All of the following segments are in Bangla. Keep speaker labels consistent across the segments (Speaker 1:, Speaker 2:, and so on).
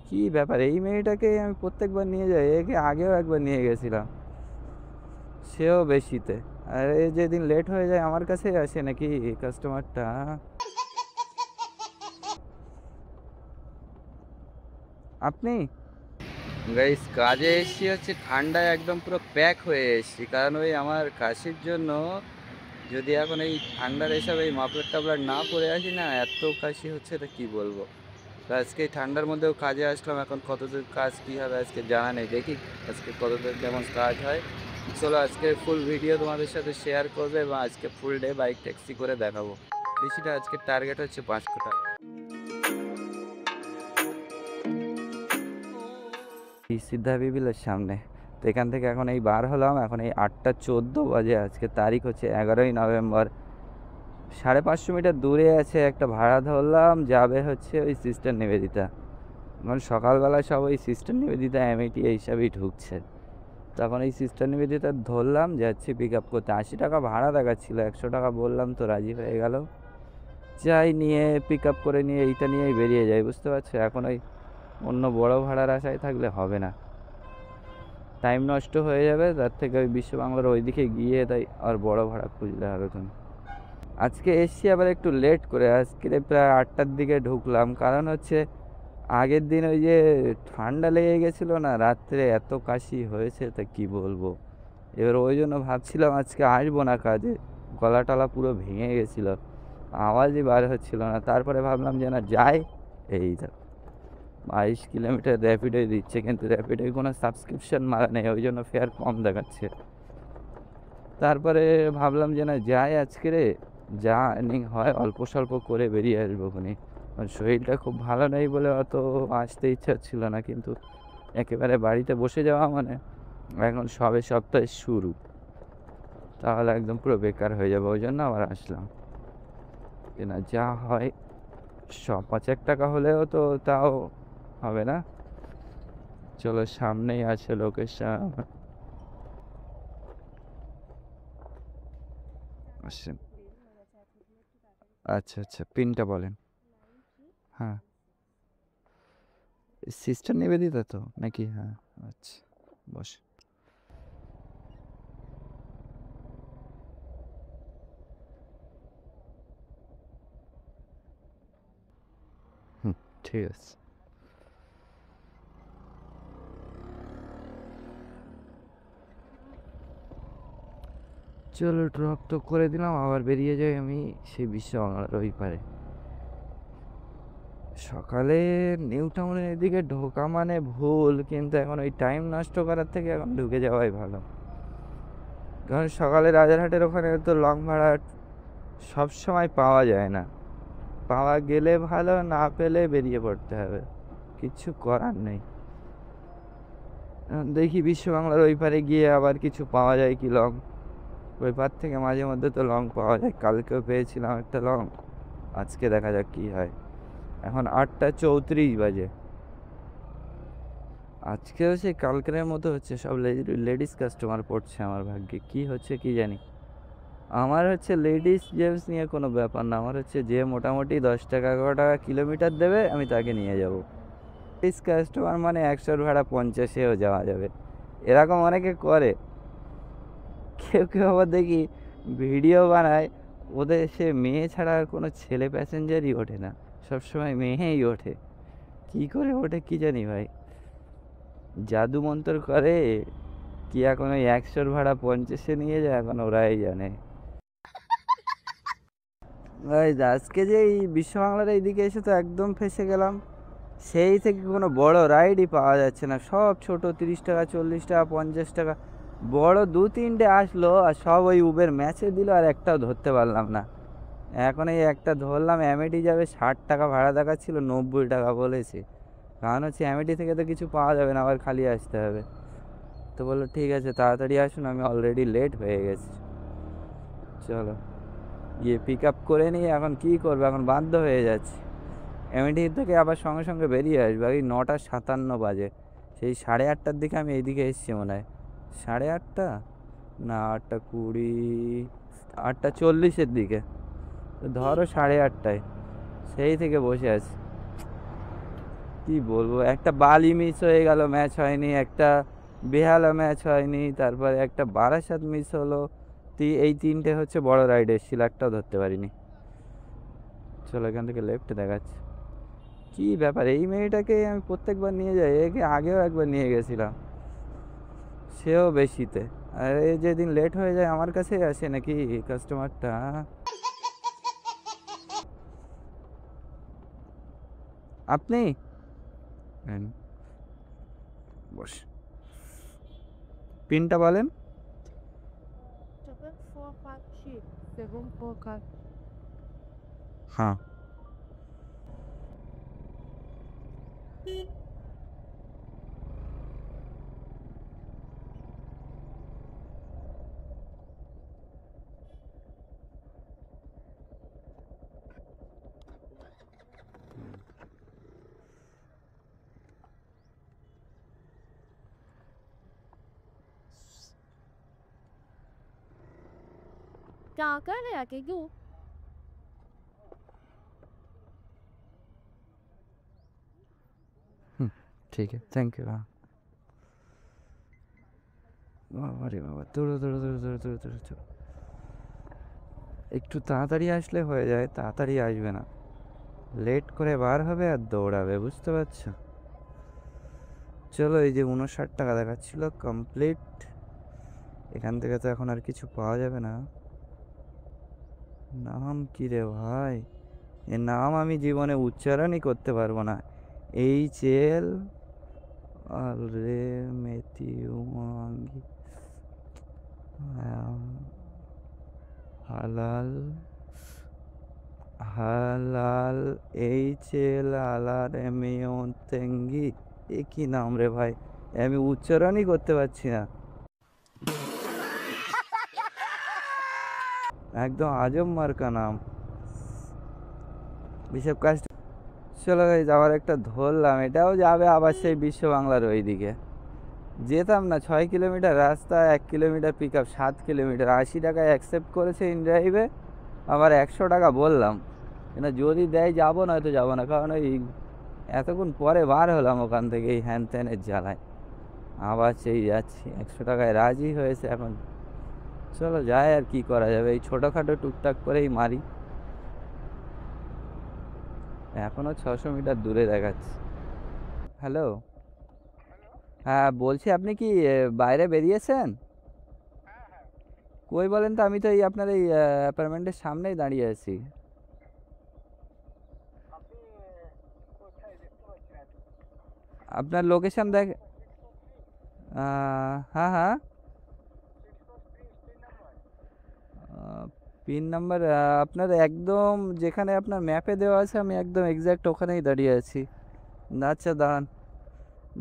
Speaker 1: কি ব্যাপার, এই মেয়েটাকে আমি প্রত্যেকবার নিয়ে যাই, একে আগেও একবার নিয়ে গেছিলাম, সেও বেশিতে। আর এই যেদিন লেট হয়ে যায় আমার কাছেই আসে নাকি কাস্টমারটা। আপনি? গাইস কাজে এসছি হচ্ছে ঠান্ডায় একদম পুরো প্যাক হয়ে এসছি, কারণ ওই আমার কাশির জন্য যদি এখন এই ঠান্ডার এসব এই মাফলার টাফলার না পরে আসি না, এত কাশি হচ্ছে, তা কি বলবো। তো আজকে এই ঠান্ডার মধ্যেও কাজে আসলাম, এখন কতদূর কাজ কী হবে আজকে জানা নেই, দেখি আজকে কতদূর কেমন কাজ হয়। চলো আজকে ফুল ভিডিও তোমাদের সাথে শেয়ার করবে এবং আজকে ফুল ডে বাইক ট্যাক্সি করে দেখাবো। বেশিটা আজকে টার্গেট হচ্ছে 500 টাকা। এই সিদ্ধা বিবিলের সামনে, তো এখান থেকে এখন এই বার হলাম, এখন এই 8টা 14 বাজে, আজকে তারিখ হচ্ছে 11ই নভেম্বর। 550 মিটার দূরে আছে একটা ভাড়া ধরলাম, যাবে হচ্ছে ওই সিস্টার নিবেদিতা। এখন সকালবেলা সব ওই সিস্টার নিবেদিতা এমএটি এইসবই ঢুকছে, তখন এই সিস্টার নিবেদিতা ধরলাম, যাচ্ছি পিক আপ করতে। 80 টাকা ভাড়া দেখাচ্ছিল, 100 টাকা বললাম তো রাজি হয়ে গেল। যাই, নিয়ে পিক আপ করে নিয়ে এইটা নিয়েই বেরিয়ে যাই, বুঝতে পারছো। এখন ওই অন্য বড় ভাড়ার আশায় থাকলে হবে না, টাইম নষ্ট হয়ে যাবে, তার থেকে ওই বিশ্ব বাংলার ওইদিকে গিয়ে তাই আর বড় ভাড়া খুঁজলে হবে তুমি। আজকে এসছি আবার একটু লেট করে, আজকে প্রায় 8টার দিকে ঢুকলাম, কারণ হচ্ছে আগের দিন ওই যে ঠান্ডা লেগে গেছিলো না, রাত্রে এত কাশি হয়েছে তা কি বলবো। এবার ওই জন্য ভাবছিলাম আজকে আসবো না কাজে, গলা টলা পুরো ভেঙে গেছিলো, আওয়াজই বার হচ্ছিল না। তারপরে ভাবলাম যে না যাই, এই 22 কিলোমিটার র্যাপিডোই দিচ্ছে, কিন্তু র্যাপিডোয় কোনো সাবস্ক্রিপশন মারা নেই, ওই জন্য ফেয়ার কম দেখাচ্ছে। তারপরে ভাবলাম যে না যাই আজকে রে, যা আর্নিং হয় অল্প স্বল্প করে বেরিয়ে আসবো ওখানে। শরীরটা খুব ভালো নেই বলে অত আসতে ইচ্ছা ছিল না, কিন্তু একেবারে বাড়িতে বসে যাওয়া মানে এখন সবে সপ্তাহের শুরু, তাহলে একদম পুরো বেকার হয়ে যাবে, ওই জন্য আবার আসলাম। যে না যা হয়, 5-1 টাকা হলেও তো তাও হবে না। চলো সামনেই আছে লোকেশন, আসছেন। আচ্ছা আচ্ছা, পিনটা বলেন। হ্যাঁ, সিস্টার নিবেদিতা তো নাকি? হ্যাঁ, আচ্ছা, বস। হুম, ঠিক আছে। চলো ড্রপ তো করে দিলাম, আবার বেরিয়ে যাই আমি সেই বিশ্ব বাংলার ওই পারে। সকালে নিউ টাউনের এদিকে ঢোকা মানে ভুল, কিন্তু এখন ওই টাইম নষ্ট করার থেকে এখন ঢুকে যাওয়াই ভালো, কারণ সকালে রাজারহাটের ওখানে তো লং ভাড়া সব সময় পাওয়া যায় না, পাওয়া গেলে ভালো, না পেলে বেরিয়ে পড়তে হবে, কিচ্ছু করার নেই। দেখি বিশ্ব বাংলার ওই পারে গিয়ে আবার কিছু পাওয়া যায় কি লং, ওই পার থেকে মাঝে মধ্যে তো লং পাওয়া যায়, কালকেও পেয়েছিলাম একটা লং, আজকে দেখা যাক কি হয়। এখন 8টা 34 বাজে, আজকেও সেই কালকের মতো হচ্ছে, সব লেডিস কাস্টমার পড়ছে আমার ভাগ্যে, কি হচ্ছে কি জানি। আমার হচ্ছে লেডিস জেন্টস নিয়ে কোনো ব্যাপার না, আমার হচ্ছে যে মোটামুটি 10 টাকা 11 টাকা কিলোমিটার দেবে আমি তাকে নিয়ে যাব। লেডিস কাস্টমার মানে 100 ভাড়া 50-এও যাওয়া যাবে, এরকম অনেকে করে। কেউ কেউ আবার দেখি ভিডিও বানায়, ওদের সে মেয়ে ছাড়া আর কোনো ছেলে প্যাসেঞ্জারই ওঠে না, সবসময় মেয়েই ওঠে, কি করে ওঠে কি জানি ভাই, জাদু মন্তর করে কি, এখন ওই 100 ভাড়া 50-এ নিয়ে যায়, এখন ওরাই জানে। ভাই আজকে যে এই বিশ্ব বাংলার এইদিকে এসে তো একদম ফেঁসে গেলাম, সেই থেকে কোনো বড় রাইডই পাওয়া যাচ্ছে না, সব ছোট 30 টাকা 40 টাকা 50 টাকা, বড় 2-3টে আসলো আর সব ওই উবের ম্যাচে দিল, আর একটাও ধরতে পারলাম না। এখন এই একটা ধরলাম, অ্যামেটি যাবে, 60 টাকা ভাড়া দেখাচ্ছিল, 90 টাকা বলেছে, কারণ হচ্ছে অ্যামেটি থেকে তো কিছু পাওয়া যাবে না, আবার খালি আসতে হবে। তো বললো ঠিক আছে তাড়াতাড়ি আসুন, আমি অলরেডি লেট হয়ে গেছি। চলো গিয়ে পিক আপ করে নিয়ে এখন কি করবো, এখন বাধ্য হয়ে যাচ্ছে এমএটি থেকে আবার সঙ্গে সঙ্গে বেরিয়ে আসবে, এই 9টা 57 বাজে, সেই 8:30টার দিকে আমি এইদিকে এসেছি মনে হয়, 8:30 না 8টা 20, 8টা 40-এর দিকে, তো ধরো 8:30টায় সেই থেকে বসে আছি। কি বলবো, একটা বালি মিস হয়ে গেল, ম্যাচ হয়নি, একটা বেহালা ম্যাচ হয়নি, তারপরে একটা বারাসাত মিস হলো। এই তিনটে হচ্ছে বড় রাইড এসেছিল, একটাও ধরতে পারিনি। চলো এখান থেকে লেফট দেখাচ্ছে। কি ব্যাপার, এই মেয়েটাকে আমি প্রত্যেকবার নিয়ে যাই, একে আগেও একবার নিয়ে গেছিলাম, সেও বেশিতে। আর এই যেদিন লেট হয়ে যায় আমার কাছেই আসে নাকি কাস্টমারটা। আপনি নেন, বস, পিনটা বলেন।
Speaker 2: 7456
Speaker 1: হ্যাঁ,
Speaker 2: टाका ले आके क्यों
Speaker 1: ঠিক আছে, থ্যাংক ইউ। হ্যাঁ, বাবা রে বাবা, দৌড়ো দৌড়ো দৌড়ো দৌড়ো দৌড়ো দৌড়ো দৌড়ো। একটু তাড়াতাড়ি আসলে হয়ে যায়, তাড়াতাড়ি আসবে না, লেট করে বার হবে আর দৌড়াবে, বুঝতে পারছো। চলো, এই যে 59 টাকা দেখাচ্ছিল কমপ্লিট। এখান থেকে তো এখন আর কিছু পাওয়া যাবে না। নাম কি রে ভাই, এর নাম আমি জীবনে উচ্চারণই করতে পারবো না। HL আর রে মেথিউ মাঙ্গি, হালাল হালাল, HL আলার এমিও তেঙ্গি। এ কি নাম রে ভাই, আমি উচ্চারণই করতে পারছি না, একদম আজব মার্কা নাম, বিশেষ কাজ। চলো গাইজ, আবার একটা ধরলাম, এটাও যাবে আবার সেই বিশ্ব বাংলার ওইদিকে। যেতাম না, 6 কিলোমিটার রাস্তা, 1 কিলোমিটার পিক আপ, 7 কিলোমিটার, 80 টাকায় অ্যাকসেপ্ট করেছে ইন ড্রাইভে। আবার 100 টাকা বললাম, না যদি দেয় যাবো, নয়তো যাবো না, কারণ ওই এতক্ষণ পরে বার হলাম ওখান থেকে এই হ্যান ত্যানের জ্বালায়। আবার সেই যাচ্ছি, 100 টাকায় রাজি হয়েছে এখন। চলো যাই, আর কি করা যাবে, এই ছোটোখাটো টুকটাক করেই মারি। এখনও 600 মিটার দূরে দেখাচ্ছে। হ্যালো, হ্যাঁ বলছি, আপনি কি বাইরে বেরিয়েছেন? কই বলেন তো, আমি তো এই আপনার এই অ্যাপার্টমেন্টের সামনেই দাঁড়িয়ে আছি। আপনার লোকেশন দেখ। হ্যাঁ হ্যাঁ, পিন নাম্বার আপনার একদম যেখানে আপনার ম্যাপে দেওয়া আছে, আমি একদম এক্স্যাক্ট ওখানেই দাঁড়িয়ে আছি। আচ্ছা দাঁড়ান,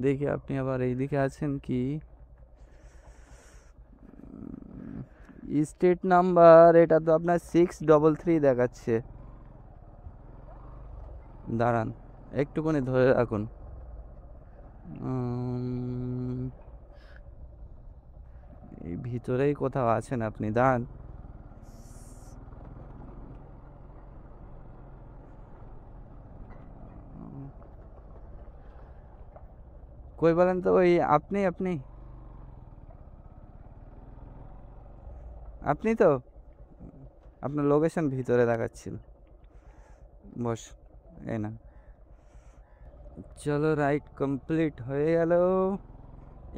Speaker 1: দেখি আপনি আবার এইদিকে আছেন কি। স্ট্রিট নাম্বার এটা তো আপনার 633 দেখাচ্ছে। দাঁড়ান, একটুখানি ধরে রাখুন। এই ভিতরেই কোথাও আছেন আপনি, দাঁড়ান। কই বলেন তো, ওই আপনি আপনি আপনি তো, আপনার লোকেশন ভিতরে দেখাচ্ছিল। বস, এই না। চলো, রাইড কমপ্লিট হয়ে গেল।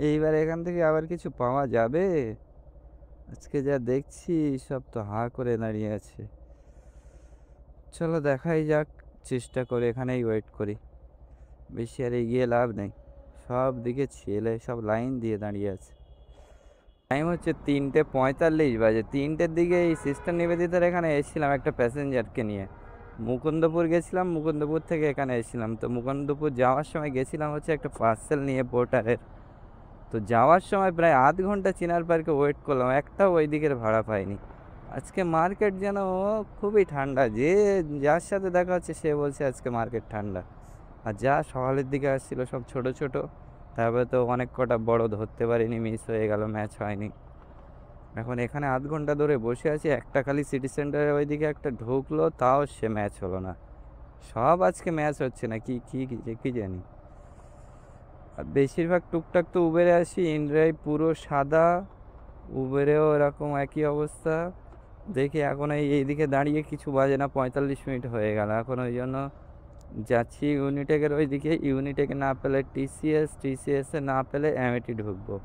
Speaker 1: এইবার এখান থেকে আবার কিছু পাওয়া যাবে? আজকে যা দেখছি সব তো হা করে দাঁড়িয়ে আছে। চলো দেখাই যাক, চেষ্টা করে এখানেই ওয়েট করি, বেশি আর এগিয়ে লাভ নেই। সব দিকে ছেলে সব লাইন দিয়ে দাঁড়িয়ে আছে। টাইম হচ্ছে 3:45 বাজে। 3টের দিকে এই সিস্টার নিবেদিতার এখানে এসেছিলাম একটা প্যাসেঞ্জারকে নিয়ে। মুকুন্দপুর গেছিলাম, মুকুন্দপুর থেকে এখানে এসেছিলাম। তো মুকুন্দপুর যাওয়ার সময় গেছিলাম হচ্ছে একটা পার্সেল নিয়ে পোর্টারের। তো যাওয়ার সময় প্রায় আধ ঘন্টা চিনার পার্কে ওয়েট করলাম, একটাও ওই দিকের ভাড়া পাইনি। আজকে মার্কেট যেন খুবই ঠান্ডা, যে যার সাথে দেখা হচ্ছে সে বলছে আজকে মার্কেট ঠান্ডা। আর যা সকালের দিকে আসছিল সব ছোট ছোট, তারপরে তো অনেক কটা বড় ধরতে পারিনি, মিস হয়ে গেল, ম্যাচ হয়নি। এখন এখানে আধ ঘন্টা ধরে বসে আছি, একটা খালি সিটি সেন্টারের ওইদিকে একটা ঢুকলো, তাও সে ম্যাচ হলো না। সব আজকে ম্যাচ হচ্ছে না, কি কি কি কি জানি। আর বেশিরভাগ টুকটাক তো উবেরে আসি, ইনড্রাইভ পুরো সাদা, উবেরেও এরকম একই অবস্থা। দেখি এখন এইদিকে দাঁড়িয়ে কিছু বাজে না, 45 মিনিট হয়ে গেল এখন, ওই জন্য যাচ্ছি ইউনিটেকের ওইদিকে। ইউনিটেকে না পেলে টিসিএসে না পেলে অ্যামেটি ঢুকবো।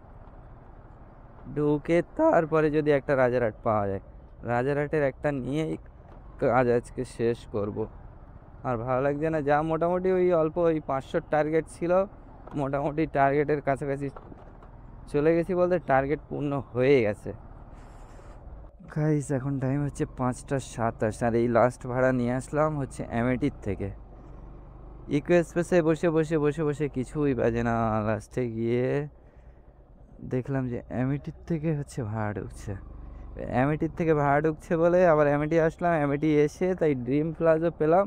Speaker 1: ঢুকে তারপরে যদি একটা রাজারহাট পাওয়া যায়, রাজারহাটের একটা নিয়েই কাজ আজকে শেষ করব। আর ভালো লাগছে না, যা মোটামুটি ওই অল্প ওই 500 টার্গেট ছিল, মোটামুটি টার্গেটের কাছাকাছি চলে গেছি, বলতে টার্গেট পূর্ণ হয়ে গেছে। গাইস এখন টাইম হচ্ছে 5টা 27, আর এই লাস্ট ভাড়া নিয়ে আসলাম হচ্ছে অ্যামেটির থেকে। ইকো এক্সপ্রেসে বসে বসে বসে বসে কিছুই বাজে না, লাস্টে গিয়ে দেখলাম যে অ্যামেটির থেকে হচ্ছে ভাড়া ঢুকছে। অ্যামেটির থেকে ভাড়া ঢুকছে বলে আবার অ্যামেটি আসলাম। অ্যামেটি এসে তাই ড্রিম প্লাজো পেলাম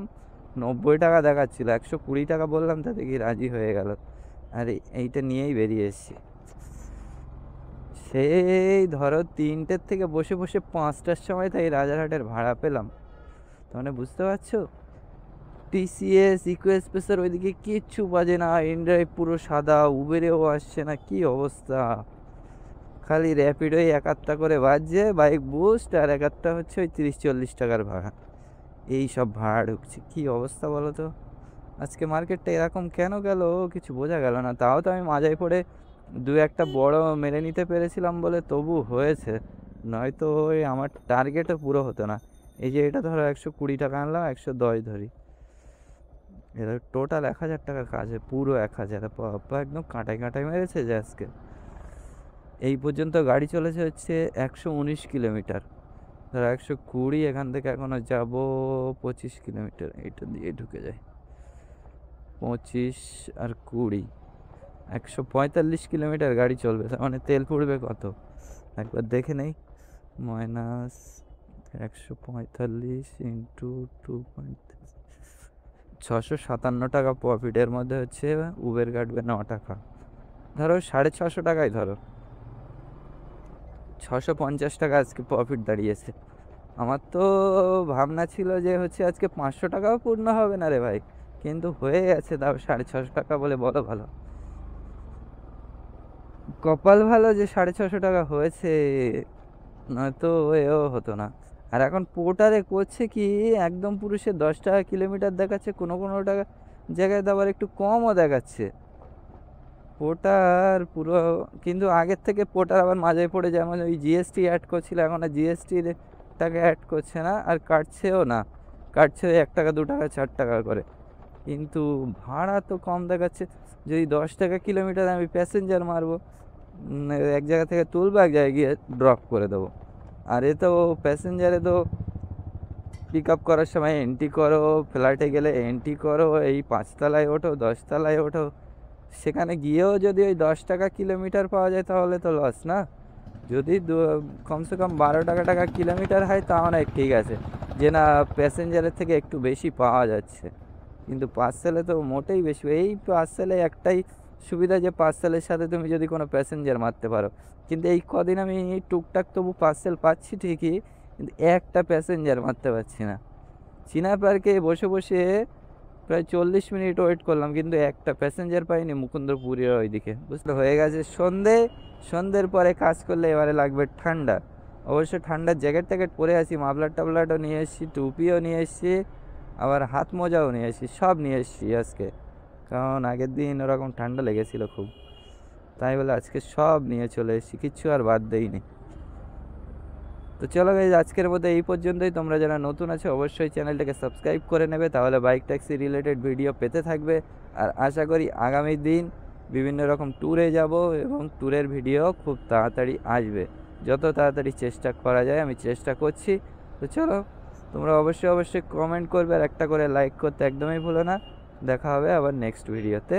Speaker 1: 90 টাকা দেখাচ্ছিল, 120 টাকা বললাম, তাতে কি রাজি হয়ে গেল। আর এইটা নিয়েই বেরিয়ে এসেছি। সেই ধরো 3টের থেকে বসে বসে 5টার সময় তাই রাজারহাটের ভাড়া পেলাম। মানে বুঝতে পারছো, টিসিএস ইকো এক্সপ্রেসের ওইদিকে কিচ্ছু বাজে না, ইনড্রাইভ পুরো সাদা, উবেরেও আসছে না, কি অবস্থা। খালি র্যাপিডোই 1-8টা করে বাজছে, বাইক বুস্ট, আর 1-8টা হচ্ছে ওই 30-40 টাকার ভাড়া। এই সব ভাড়া ঢুকছে, কি অবস্থা বলো তো। আজকে মার্কেটটা এরকম কেন গেল কিছু বোঝা গেল না। তাও তো আমি মাজায় পড়ে 2-1টা বড় মেরে নিতে পেরেছিলাম বলে তবু হয়েছে, নয়তো ওই আমার টার্গেটও পুরো হতো না। এই যে এটা ধরো 120 টাকা আনলাম, 110 ধরি, এটা টোটাল 1000 টাকার কাজ, পুরো 1000। বাবা একদম কাঁটায় কাঁটায় মেরেছে যে আজকে। এই পর্যন্ত গাড়ি চলেছে হচ্ছে 119 কিলোমিটার, ধরো 120, এখান থেকে এখনো যাব 25 কিলোমিটার, এইটা দিয়ে ঢুকে যায় 25 আর 20, 145 কিলোমিটার গাড়ি চলবে। তার মানে তেল পুড়বে কত একবার দেখে নেই। মাইনাস 145 ইন্টু 2.3, 657 টাকা প্রফিটের মধ্যে হচ্ছে উবের কাটবে 9 টাকা, ধরো 650 টাকায়, ধরো 650 টাকা আজকে প্রফিট দাঁড়িয়েছে। আমার তো ভাবনা ছিল যে হচ্ছে আজকে 500 টাকাও পূর্ণ হবে না রে ভাই, কিন্তু হয়ে গেছে, তাও 650 টাকা বলে বলো ভালো। কপাল ভালো যে 650 টাকা হয়েছে, নয়তো এও হতো না। আর এখন পোর্টারে করছে কি, একদম পুরো সে 10 টাকা কিলোমিটার দেখাচ্ছে, কোনো কোনো টাকা জায়গায় তো আবার একটু কমও দেখাচ্ছে পোর্টার পুরো। কিন্তু আগের থেকে পোর্টার আবার মাঝে পড়ে, যেমন ওই জিএসটি অ্যাড করছিল, এখন আর জিএসটি টাকা অ্যাড করছে না, আর কাটছেও না, কাটছে 1 টাকা 2 টাকা 4 টাকা করে, কিন্তু ভাড়া তো কম দেখাচ্ছে। যদি 10 টাকা কিলোমিটার আমি প্যাসেঞ্জার মারবো, এক জায়গা থেকে তুলবো, এক জায়গায় গিয়ে ড্রপ করে দেবো। আর এ তো প্যাসেঞ্জারে তো পিক আপ করার সময় এন্ট্রি করো, ফ্লাইটে গেলে এন্ট্রি করো, এই 5তলায় ওঠো 10তলায় ওঠো, সেখানে গিয়েও যদি ওই 10 টাকা কিলোমিটার পাওয়া যায় তাহলে তো লস না। যদি কমসে কম 12 টাকা কিলোমিটার হয় তা অনেক ঠিক আছে, যে না প্যাসেঞ্জারের থেকে একটু বেশি পাওয়া যাচ্ছে। কিন্তু পার্সেলে তো মোটেই বেশি। এই পার্সেলে একটাই সুবিধা যে পার্সেলের সাথে তুমি যদি কোনো প্যাসেঞ্জার মারতে পারো, কিন্তু এই কদিন আমি টুকটাক তবু পার্সেল পাচ্ছি ঠিকই, কিন্তু একটা প্যাসেঞ্জার মারতে পারছি না। চীনা পার্কে বসে বসে প্রায় 40 মিনিট ওয়েট করলাম, কিন্তু একটা প্যাসেঞ্জার পাইনি মুকুন্দপুরের ওইদিকে। বুঝতে হয়ে গেছে সন্ধে, সন্ধ্যের পরে কাজ করলে এবারে লাগবে ঠান্ডা। অবশ্য ঠান্ডার জ্যাকেট ট্যাকেট পরে আসি, মাফলার টাবলারও নিয়ে এসেছি, টুপিও নিয়ে এসেছি, আবার হাত মোজাও নিয়ে এসেছি, সব নিয়ে এসেছি আজকে, কারণ আগের দিন ওরকম ঠান্ডা লেগেছিল খুব, তাই বলে আজকে সব নিয়ে চলে এসেছি, কিচ্ছু আর বাদ দেইনি। তো চলো গাইজ, আজকের মধ্যে এই পর্যন্তই। তোমরা যারা নতুন আছো অবশ্যই চ্যানেলটাকে সাবস্ক্রাইব করে নেবে, তাহলে বাইক ট্যাক্সি রিলেটেড ভিডিও পেতে থাকবে। আর আশা করি আগামী দিন বিভিন্ন রকম ট্যুরে যাব, এবং ট্যুরের ভিডিও খুব তাড়াতাড়ি আসবে, যত তাড়াতাড়ি চেষ্টা করা যায় আমি চেষ্টা করছি। তো চলো, তোমরা অবশ্যই অবশ্যই কমেন্ট করবে, আর একটা করে লাইক করতে একদমই ভুলো না। দেখা হবে আবার নেক্সট ভিডিওতে।